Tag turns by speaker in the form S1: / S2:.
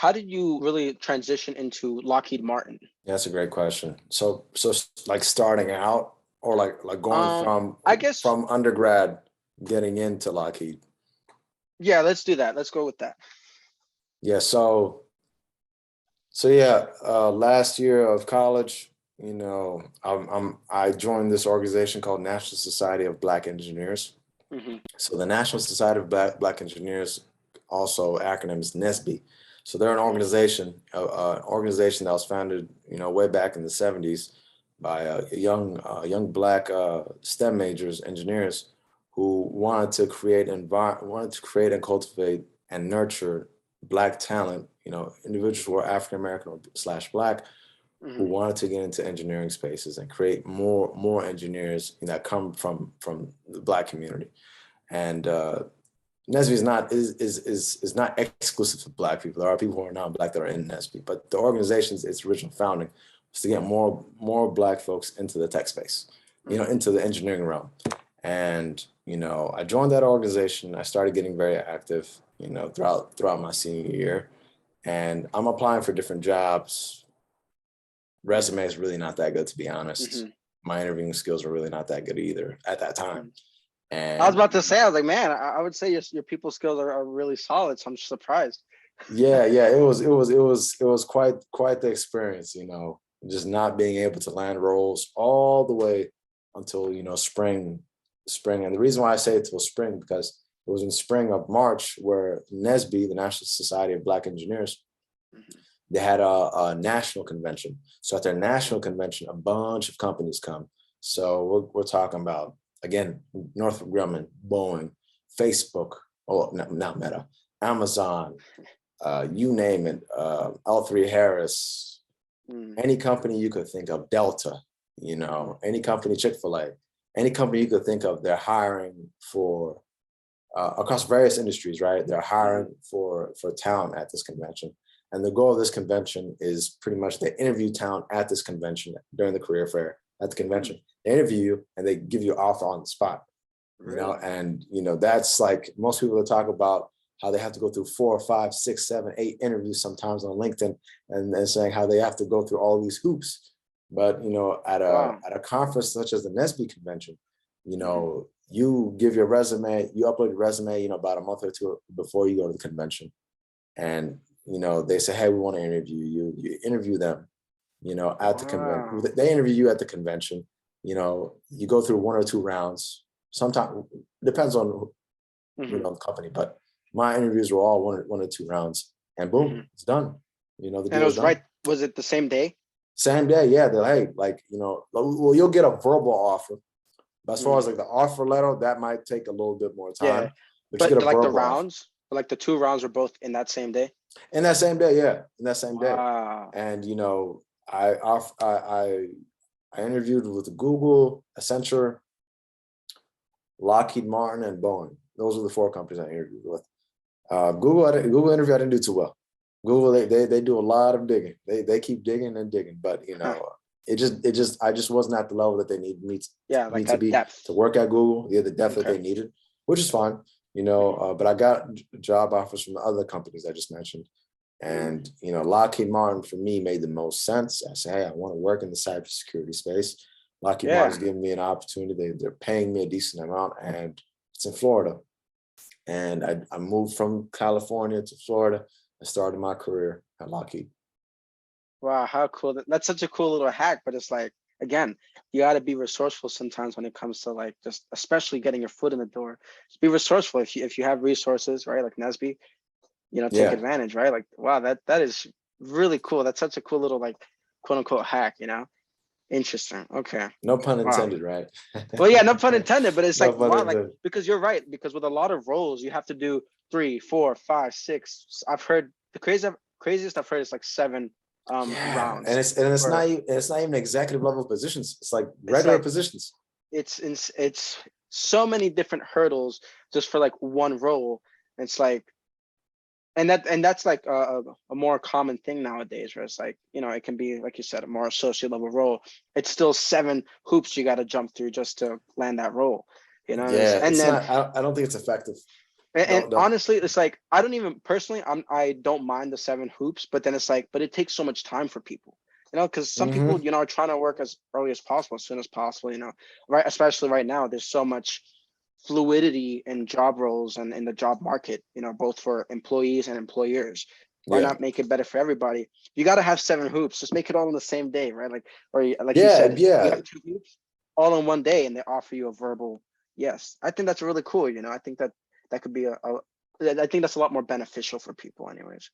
S1: how did you really transition into Lockheed Martin?
S2: Yeah, that's a great question. So like starting out or like going
S1: I guess,
S2: from undergrad getting into Lockheed.
S1: yeah, let's do that. Let's go with that.
S2: Yeah, so yeah, last year of college, I joined this organization called National Society of Black Engineers.
S1: Hmm.
S2: So the National Society of Black Engineers, also acronym is NSBE. So they're an organization that was founded, way back in the 70s by young black STEM majors, engineers, who wanted to create and cultivate and nurture black talent, individuals who are African American or slash black, who
S1: Hmm.
S2: wanted to get into engineering spaces and create more engineers that come from the black community. And NSBE is not exclusive to black people. There are people who are not black that are in NSBE, but the organization's its original founding was to get more black folks into the tech space, into the engineering realm. And I joined that organization. I started getting very active, throughout my senior year, and I'm applying for different jobs. Resume is really not that good, to be honest.
S1: Hmm.
S2: My interviewing skills were really not that good either at that time.
S1: I was
S2: And
S1: about to say, I was like, man, I would say your people skills are really solid. So I'm surprised.
S2: yeah, it was quite the experience, just not being able to land roles all the way until, spring. And the reason why I say it till spring, because it was in spring of March where NSBE, the National Society of Black Engineers,
S1: Mhm.
S2: they had a national convention. So at their national convention, a bunch of companies come. So we're talking about, again, Northrop Grumman, Boeing, Facebook, not Meta, Amazon, you name it, L3 Harris,
S1: Mm.
S2: any company you could think of, Delta, any company, Chick-fil-A, any company you could think of, they're hiring for, across various industries, right? They're hiring for talent at this convention. And the goal of this convention is pretty much they interview talent at this convention during the career fair at the convention. They interview you and they give you an offer on the spot,
S1: Really?
S2: and that's like most people that talk about how they have to go through 4, 5, 6, 7, 8 interviews sometimes on LinkedIn, and saying how they have to go through all these hoops. But at
S1: Wow.
S2: a conference such as the NSBE convention,
S1: Mhm.
S2: you give your resume, you upload your resume, about a month or two before you go to the convention, and they say, hey, we want to interview you. You interview them, at the convention.
S1: Wow.
S2: They interview you at the convention. You go through 1 or 2 rounds. Sometimes depends on
S1: Hmm.
S2: the company, but my interviews were all one or 2 rounds, and boom,
S1: Hmm.
S2: it's done. The
S1: And it
S2: deal's
S1: was
S2: done.
S1: right. Was it the same day?
S2: Same day, yeah. They're, hey, like, well, you'll get a verbal offer, but as far as
S1: Mm.
S2: like the offer letter, that might take a little bit more
S1: Yeah.
S2: time, but you
S1: But
S2: get a
S1: like the
S2: verbal offer.
S1: rounds, like the 2 rounds were both in that same day?
S2: In that same day, yeah, in that same day.
S1: Wow.
S2: And I interviewed with Google, Accenture, Lockheed Martin, and Boeing. Those were the 4 companies I interviewed with. Google interview, I didn't do too well. Google, they do a lot of digging. They keep digging and digging, but
S1: Huh.
S2: I just wasn't at the level that they needed
S1: Yeah,
S2: me
S1: like
S2: to
S1: that
S2: be
S1: depth.
S2: to work at Google. Yeah, the depth that
S1: Okay.
S2: they needed, which is fine.
S1: Mhm.
S2: But I got job offers from the other companies I just mentioned.
S1: Mm.
S2: And Lockheed Martin for me made the most sense. I said, hey, I want to work in the cybersecurity space. Lockheed Martin's
S1: Yeah.
S2: giving me an opportunity. They're paying me a decent amount, and it's in Florida. And I moved from California to Florida and started my career at Lockheed.
S1: Wow, how cool. That's such a cool little hack, but it's like, again, you got to be resourceful sometimes when it comes to like just especially getting your foot in the door. Just be resourceful if you have resources, right? Like NSBE, take
S2: Yeah,
S1: advantage, right? Like, wow, that is really cool. That's such a cool little like quote unquote hack, Interesting. Okay.
S2: no pun
S1: Wow.
S2: intended, right?
S1: Well, yeah, no pun intended, but it's
S2: No
S1: like,
S2: pun
S1: wow, like,
S2: intended.
S1: because you're right, because with a lot of roles, you have to do 3, 4, 5, 6. I've heard the craziest I've heard is like 7
S2: Yeah, and
S1: rounds
S2: it's
S1: for
S2: it's not even executive level positions. It's like
S1: it's
S2: regular
S1: like
S2: positions.
S1: it's so many different hurdles just for like one role. It's like and that's like a more common thing nowadays, where it's like, it can be like you said, a more associate level role. It's still 7 hoops you got to jump through just to land that role, and
S2: Yeah,
S1: and
S2: it's
S1: then
S2: not. I don't think it's effective.
S1: And
S2: Don't.
S1: honestly, it's like I don't even personally, I don't mind the 7 hoops, but then it's like, but it takes so much time for people, because some people,
S2: Hmm.
S1: are trying to work as early as possible, as soon as possible, right? Especially right now, there's so much fluidity in job roles and in the job market, both for employees and employers. Why
S2: Yeah.
S1: not make it better for everybody? You got to have 7 hoops. Just make it all on the same day, right? Like you
S2: Yeah.
S1: said, you
S2: Yeah.
S1: have 2 hoops all in one day, and they offer you a verbal yes. I think that's really cool. I think that could be I think that's a lot more beneficial for people, anyways.